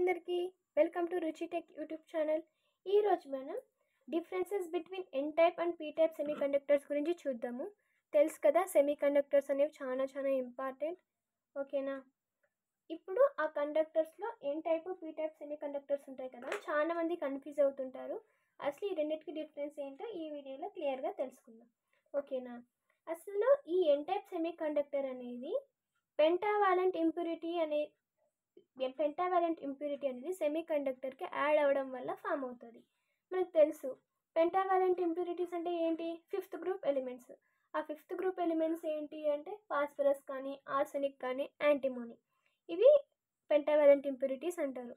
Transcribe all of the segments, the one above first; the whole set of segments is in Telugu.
అందరికీ welcome to Ruchi tech YouTube channel. ఈరోజు మనం differences between N type and P type semiconductors గురించి చూద్దాము. తెలుసు కదా, సెమీకండక్టర్స్ అనేవి చాలా ఇంపార్టెంట్. ఓకేనా? ఇప్పుడు ఆ కండక్టర్స్లో N type P type semiconductors ఉంటాయి కదా, చాలా మంది కన్ఫ్యూజ్ అవుతుంటారు. అసలు ఈ రెండింటికి డిఫరెన్స్ ఏంటో ఈ వీడియోలో క్లియర్గా తెలుసుకుందాం. ఓకేనా? అసలు ఈ ఎన్ టైప్ సెమీకండక్టర్ అనేది పెంటావాలెంట్ ఇంప్యూరిటీ అనేది సెమీకండక్టర్కి యాడ్ అవ్వడం వల్ల ఫామ్ అవుతుంది. మనకు తెలుసు పెంటావాలెంట్ ఇంప్యూరిటీస్ అంటే ఏంటి? Fifth group elements. ఆ ఫిఫ్త్ గ్రూప్ ఎలిమెంట్స్ ఏంటి అంటే ఫాస్ఫరస్ కానీ, ఆర్సెనిక్ కానీ, యాంటిమోనీ. ఇవి పెంటావాలెంట్ ఇంప్యూరిటీస్ అంటారు.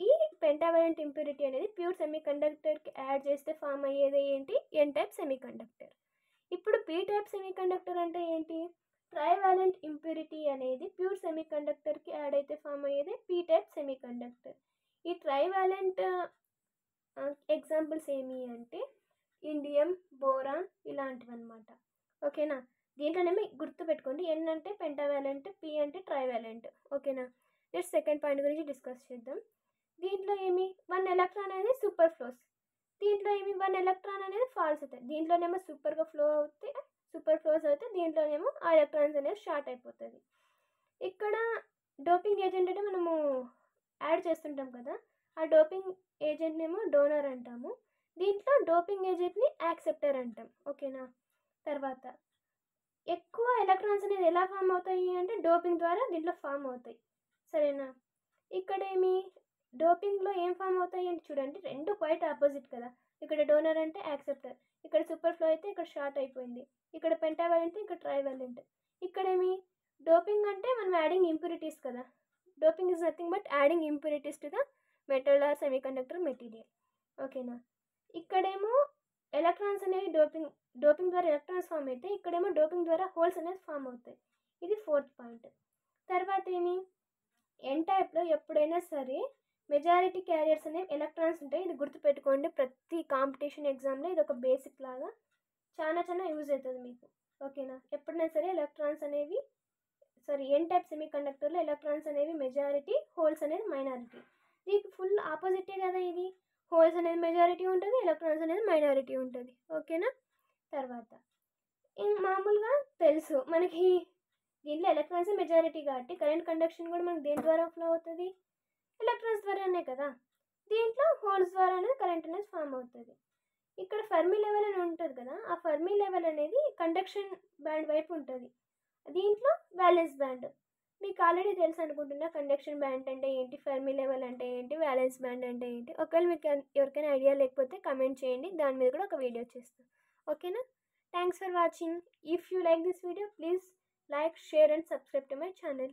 ఈ పెంటావాలెంట్ ఇంప్యూరిటీ అనేది ప్యూర్ సెమీకండక్టర్కి యాడ్ చేస్తే ఫామ్ అయ్యేది ఏంటి? N type semiconductor. ఇప్పుడు పీ టైప్ సెమీకండక్టర్ అంటే ఏంటి? ట్రైవాలెంట్ ఇంప్యూరిటీ అనేది ప్యూర్ సెమీకండక్టర్కి యాడ్ అయితే ఫామ్ అయ్యేది పీ టైప్ సెమీకండక్టర్. ఈ ట్రైవాలెంట్ ఎగ్జాంపుల్స్ ఏమి అంటే ఇండియం, బోరాన్ ఇలాంటివి అనమాట. ఓకేనా? దీంట్లోనేమో గుర్తుపెట్టుకోండి, ఎన్ అంటే పెంటావాలెంట్, పీ అంటే ట్రైవాలెంట్. ఓకేనా? నెక్స్ట్ సెకండ్ పాయింట్ గురించి డిస్కస్ చేద్దాం. దీంట్లో ఏమి 1 ఎలక్ట్రాన్ అనేది సూపర్ ఫ్లోస్, దీంట్లో ఏమి 1 ఎలక్ట్రాన్ అనేది ఫాల్స్ అవుతాయి. దీంట్లోనేమో సూపర్ ఫ్లోస్ అయితే దీంట్లోనేమో ఆ ఎలక్ట్రాన్స్ అనేది షార్ట్ అయిపోతుంది. ఇక్కడ డోపింగ్ ఏజెంట్ అంటే మనము యాడ్ చేస్తుంటాం కదా, ఆ డోపింగ్ ఏజెంట్నేమో డోనర్ అంటాము. దీంట్లో డోపింగ్ ఏజెంట్ని యాక్సెప్టర్ అంటాం. ఓకేనా? తర్వాత ఎక్కువ ఎలక్ట్రాన్స్ అనేది ఎలా ఫామ్ అవుతాయి అంటే డోపింగ్ ద్వారా దీంట్లో ఫామ్ అవుతాయి. సరేనా? ఇక్కడ ఏమి డోపింగ్లో ఏం ఫామ్ అవుతాయి అంటే చూడండి, రెండు క్వైట్ ఆపోజిట్ కదా. ఇక్కడ డోనర్ అంటే యాక్సెప్టర్, ఇక్కడ సూపర్ ఫ్లో అయితే ఇక్కడ షార్ట్ అయిపోయింది, ఇక్కడ పెంటావాలెంట్, ఇక్కడ ట్రైవాలెంట్. ఇక్కడేమి డోపింగ్ అంటే మనం యాడింగ్ ఇంప్యూరిటీస్ కదా. Doping is nothing but adding impurities to the metal are semiconductor material. ఓకేనా? ఇక్కడేమో ఎలక్ట్రాన్స్ అనేవి డోపింగ్ ద్వారా ఎలక్ట్రాన్స్ ఫామ్ అయితే, ఇక్కడేమో డోపింగ్ ద్వారా హోల్స్ అనేది ఫామ్ అవుతాయి. ఇది ఫోర్త్ పాయింట్. తర్వాత ఏమి ఎన్ టైప్లో ఎప్పుడైనా సరే మెజారిటీ క్యారియర్స్ అనేవి ఎలక్ట్రాన్స్ ఉంటాయి. ఇది గుర్తుపెట్టుకోండి, ప్రతి కాంపిటీషన్ ఎగ్జామ్లో ఇది ఒక బేసిక్ లాగా చాలా యూజ్ అవుతుంది మీకు. ఓకేనా? ఎప్పుడైనా సరే ఎన్ టైప్ సెమీకండక్టర్లో ఎలక్ట్రాన్స్ అనేవి మెజారిటీ, హోల్స్ అనేది మైనారిటీ. దీనికి ఫుల్ ఆపోజిటే కదా ఇది. హోల్స్ అనేది మెజారిటీ ఉంటుంది, ఎలక్ట్రాన్స్ అనేది మైనారిటీ ఉంటుంది. ఓకేనా? తర్వాత మామూలుగా తెలుసు మనకి దీంట్లో ఎలక్ట్రాన్స్ మెజారిటీ కాబట్టి కరెంట్ కండక్షన్ కూడా మనకి దేని ద్వారా ఫ్లో అవుతుంది? ఎలక్ట్రాన్స్ ద్వారానే కదా. దీంట్లో హోల్స్ ద్వారా అనేది కరెంట్ అనేది ఫామ్ అవుతుంది. ఇక్కడ ఫెర్మి లెవెల్ అని ఉంటుంది కదా, ఆ ఫెర్మి లెవెల్ అనేది కండక్షన్ బ్యాండ్ వైపు ఉంటుంది. దీంట్లో వ్యాలెన్స్ బ్యాండ్ మీకు ఆల్రెడీ తెలుసు అనుకుంటున్నా. కండక్షన్ బ్యాండ్ అంటే ఏంటి, ఫెర్మి లెవెల్ అంటే ఏంటి, వ్యాలెన్స్ బ్యాండ్ అంటే ఏంటి. ఒకవేళ మీకు ఎవరికైనా ఐడియా లేకపోతే కమెంట్ చేయండి, దాని మీద కూడా ఒక వీడియో చేస్తాను. ఓకేనా? Thanks for watching. If you like this video, please like, share and subscribe to my channel.